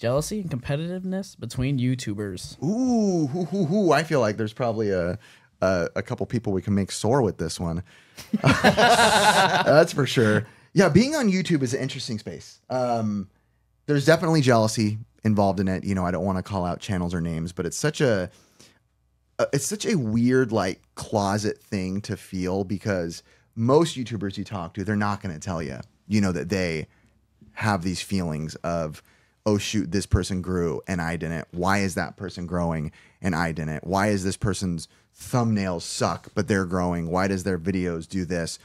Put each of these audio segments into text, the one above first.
Jealousy and competitiveness between YouTubers. Ooh, I feel like there's probably a couple people we can make sore with this one. That's for sure. Yeah, being on YouTube is an interesting space. There's definitely jealousy involved in it. You know, I don't want to call out channels or names, but it's such a weird like closet thing to feel, because most YouTubers you talk to, they're not going to tell you, you know, that they have these feelings of, oh shoot, this person grew and I didn't. Why is that person growing and I didn't? Why is this person's thumbnails suck, but they're growing? Why does their videos do this?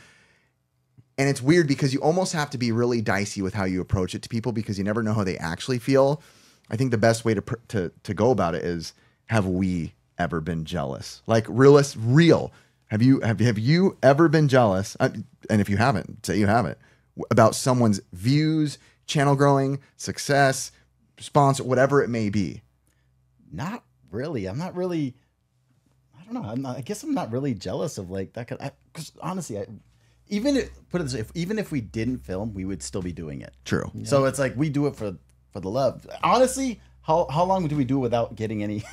And it's weird because you almost have to be really dicey with how you approach it to people, because you never know how they actually feel. I think the best way to go about it is, have we ever been jealous? Like real. Have you ever been jealous? And if you haven't, say you haven't, about someone's views, channel growing, success, sponsor, whatever it may be. Not really. I'm not really. I don't know. I guess I'm not really jealous of like that. Because honestly, even if we didn't film, we would still be doing it. True. Yeah. So it's like we do it for the love. Honestly, how long do we do without getting any?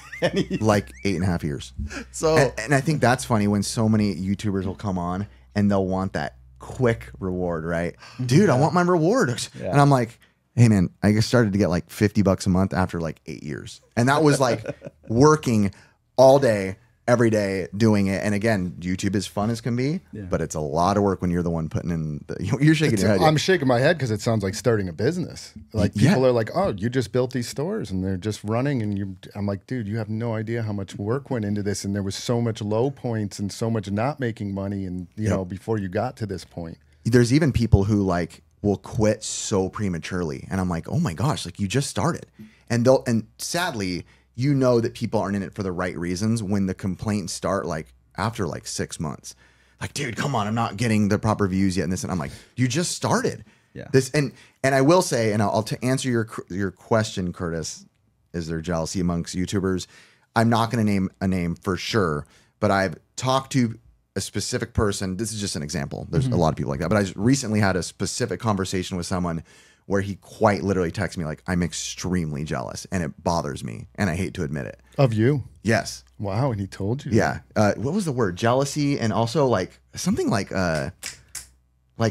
Like 8.5 years. So and I think that's funny when so many YouTubers will come on and they'll want that quick reward, right? Dude, I want my reward. Yeah. And I'm like, hey man, I started to get like $50 a month after like 8 years. And that was like working all day, every day doing it. And again, YouTube is fun as can be, but it's a lot of work when you're the one putting in you're shaking your head. I'm shaking my head because it sounds like starting a business. Like people are like, oh, you just built these stores and they're just running. And I'm like, dude, you have no idea how much work went into this. And there was so much low points and so much not making money. And you know, before you got to this point, there's even people who like will quit so prematurely. And I'm like, oh my gosh, like you just started. And sadly, you know that people aren't in it for the right reasons when the complaints start like after like 6 months. Like, dude, come on, I'm not getting the proper views yet. And this, and I'm like, you just started. Yeah. This, and I will say, and I'll to answer your question, Curtis, is there jealousy amongst YouTubers? I'm not going to name a name for sure, but I've talked to a specific person. This is just an example. There's a lot of people like that, but I just recently had a specific conversation with someone where he quite literally texted me like, I'm extremely jealous and it bothers me and I hate to admit it. Of you? Yes. Wow. And he told you? Yeah. What was the word? Jealousy, and also like something like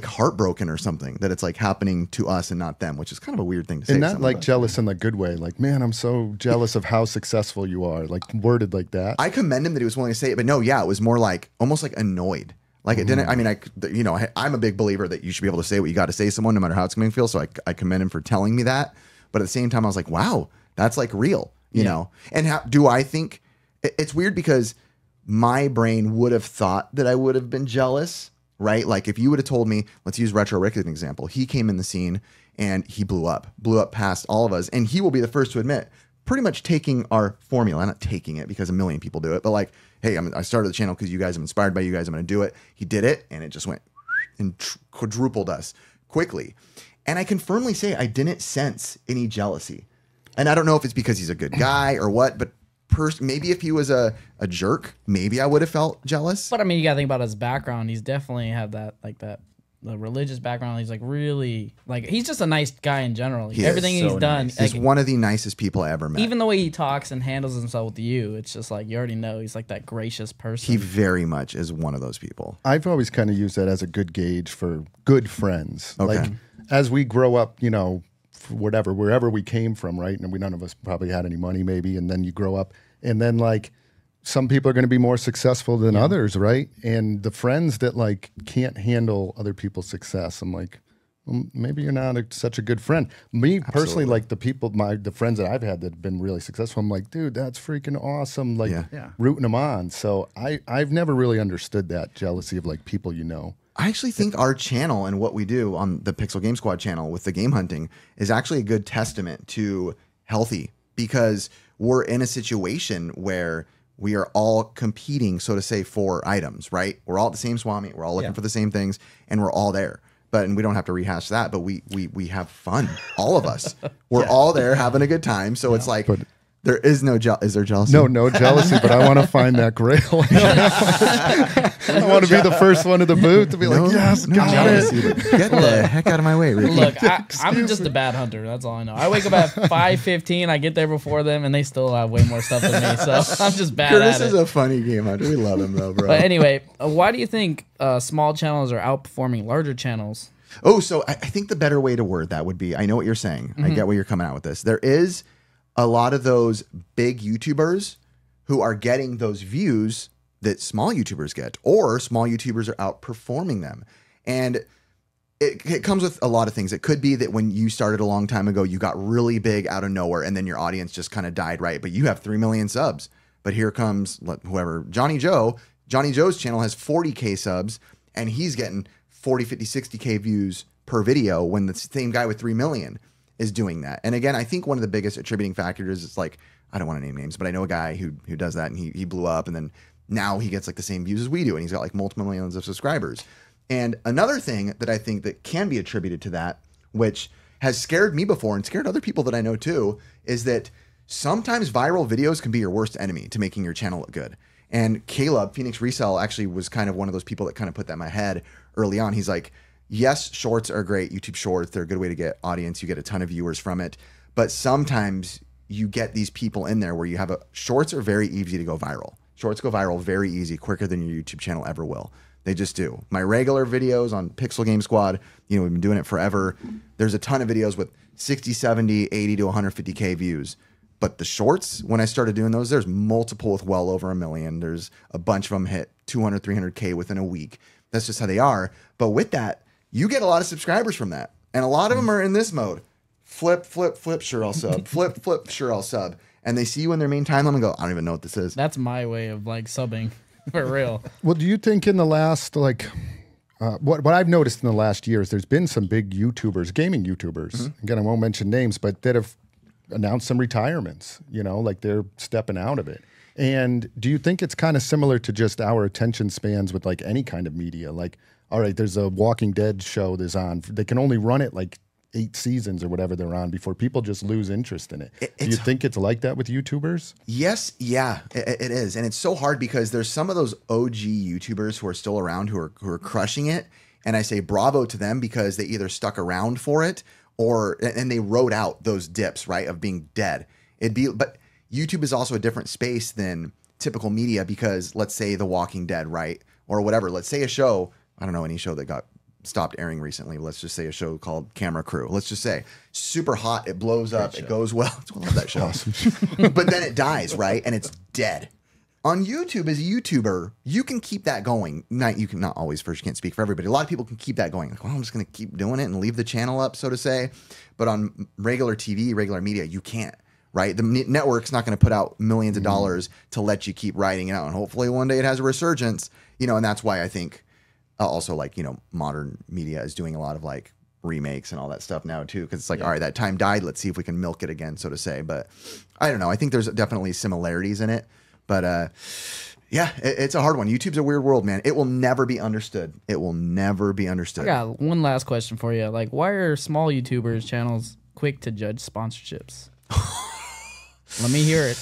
heartbroken or something, that it's like happening to us and not them, which is kind of a weird thing to say. And not like jealous in the good way. Like, man, I'm so jealous of how successful you are. Like worded like that. I commend him that he was willing to say it, but no, yeah, it was more like almost like annoyed. Like it didn't, I mean, I'm a big believer that you should be able to say what you got to say to someone no matter how it's going to feel. So I commend him for telling me that. But at the same time, I was like, wow, that's like real, you know? And do I think it's weird because my brain would have thought that I would have been jealous, right? Like if you would have told me, let's use Retro Rick as an example. He came in the scene and he blew up past all of us. And he will be the first to admit, pretty much taking our formula, not taking it because a million people do it, but like, hey, I started the channel because you guys, I'm inspired by you guys, I'm going to do it. He did it, and it just went and quadrupled us quickly. And I can firmly say I didn't sense any jealousy. And I don't know if it's because he's a good guy or what, but maybe if he was a jerk, maybe I would have felt jealous. But I mean, you got to think about his background. He's definitely had the religious background. He's like really, like, he's just a nice guy in general. Everything he's done. Nice. He's like, one of the nicest people I ever met. even the way he talks and handles himself with you, it's just like, you already know he's like that gracious person. He very much is one of those people. I've always kind of used that as a good gauge for good friends. Okay. Like as we grow up, you know, wherever we came from, right? And none of us probably had any money maybe. And then you grow up and then like, some people are going to be more successful than others, right? And the friends that like can't handle other people's success, I'm like, well, maybe you're not such a good friend. Me personally, like the friends that I've had that have been really successful, I'm like, dude, that's freaking awesome. Like rooting them on. So I've never really understood that jealousy of like people, you know. I actually think our channel and what we do on the Pixel Game Squad channel with the game hunting is actually a good testament to healthy, because we're in a situation where we are all competing, so to say, for items, right? We're all at the same swap meet. We're all looking for the same things, and we're all there. And we don't have to rehash that, but we have fun, all of us. We're all there having a good time. So it's like, There is no is there jealousy? No jealousy, but I want to find that grail. I want to be the first one in the booth to be like, yes, got it. Get the heck out of my way, Ricky. Look, I'm just a bad hunter. That's all I know. I wake up at 5:15. I get there before them, and they still have way more stuff than me. So I'm just bad Curtis at it. is a funny game hunter. We love him though, bro. But anyway, why do you think small channels are outperforming larger channels? Oh, so I think the better way to word that would be, I know what you're saying. I get where you're coming out with this. There is a lot of those big YouTubers who are getting those views that small YouTubers get, or small YouTubers are outperforming them. And it comes with a lot of things. It could be that when you started a long time ago, you got really big out of nowhere and then your audience just kind of died, right? But you have 3 million subs. But here comes whoever, Johnny Joe. Johnny Joe's channel has 40K subs and he's getting 40, 50, 60K views per video when the same guy with 3 million is doing that. And again, I think one of the biggest attributing factors is like, I don't want to name names, but I know a guy who does that and he blew up and then now he gets like the same views as we do and he's got like multiple millions of subscribers. And another thing that I think that can be attributed to that, which has scared me before and scared other people that I know too, is that sometimes viral videos can be your worst enemy to making your channel look good. And Caleb, Phoenix Resell, actually was kind of one of those people that kind of put that in my head early on. He's like, yes, shorts are great. YouTube shorts, they're a good way to get audience. You get a ton of viewers from it. But sometimes you get these people in there where you have shorts are very easy to go viral. Shorts go viral very easy, quicker than your YouTube channel ever will. They just do. My regular videos on Pixel Game Squad, you know, we've been doing it forever. There's a ton of videos with 60, 70, 80 to 150K views. But the shorts, when I started doing those, there's multiple with well over 1 million. There's a bunch of them hit 200, 300K within a week. That's just how they are. But with that, you get a lot of subscribers from that. And a lot of them are in this mode. Flip, flip, flip, sure I'll sub. Flip, flip, sure I'll sub. And they see you in their main timeline and go, I don't even know what this is. That's my way of like subbing for real. Well, do you think in the last, like, what I've noticed in the last years, there's been some big YouTubers, gaming YouTubers, again, I won't mention names, but that have announced some retirements, you know, like they're stepping out of it. And do you think it's kind of similar to just our attention spans with like any kind of media? Like, all right, there's a Walking Dead show that's on. They can only run it like 8 seasons or whatever they're on before people just lose interest in it. Do you think it's like that with YouTubers? Yes, yeah, it is. And it's so hard because there's some of those OG YouTubers who are still around who are crushing it. And I say bravo to them because they either stuck around for it and they rode out those dips, right, of being dead. But YouTube is also a different space than typical media because let's say The Walking Dead, right, or whatever. Let's say a show, I don't know any show that got stopped airing recently. Let's just say a show called Camera Crew. Let's just say super hot. It blows up. It goes well. I love that show. Awesome. But then it dies, right? And it's dead. On YouTube, as a YouTuber, you can keep that going. You can not always, first, you can't speak for everybody. A lot of people can keep that going. Like, well, I'm just going to keep doing it and leave the channel up, so to say. But on regular TV, regular media, you can't, right? The network's not going to put out millions of dollars to let you keep writing it out. And hopefully one day it has a resurgence, you know, and that's why I think also, like, you know, modern media is doing a lot of like remakes and all that stuff now too, because it's like, all right, that time died, let's see if we can milk it again, so to say. But I don't know, I think there's definitely similarities in it, but yeah, it's a hard one. YouTube's a weird world, man. It will never be understood. It will never be understood. I got one last question for you. Like, why are small YouTubers channels quick to judge sponsorships? Let me hear it.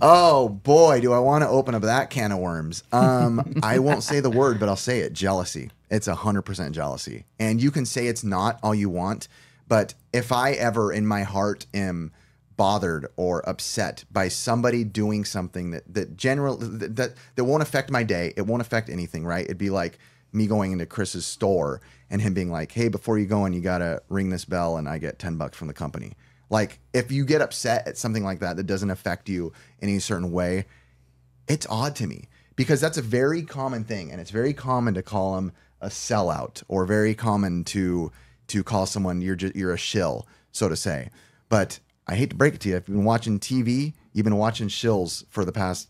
Oh boy, do I want to open up that can of worms. I won't say the word, but I'll say it. Jealousy. It's 100% jealousy. And you can say it's not all you want, but if I ever in my heart am bothered or upset by somebody doing something that won't affect my day, it won't affect anything, right? It'd be like me going into Chris's store and him being like, hey, before you go in, you got to ring this bell and I get $10 from the company. Like, if you get upset at something like that doesn't affect you in any certain way, it's odd to me because that's a very common thing. And it's very common to call them a sellout or very common to call someone you're a shill, so to say. But I hate to break it to you. If you've been watching TV, you've been watching shills for the past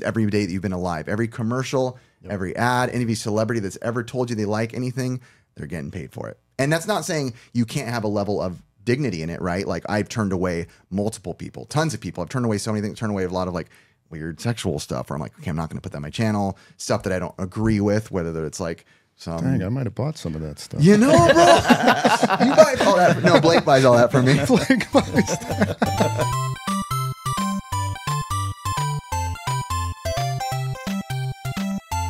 every day that you've been alive. Every commercial, every ad, any celebrity that's ever told you they like anything, they're getting paid for it. And that's not saying you can't have a level of dignity in it, right? Like, I've turned away multiple people, tons of people. I've turned away so many things, turned away a lot of like weird sexual stuff where I'm like, okay, I'm not going to put that on my channel. Stuff that I don't agree with, whether it's like some. Dang, I might have bought some of that stuff. You know, bro. You buy all that. No, Blake buys all that for me. Blake buys that.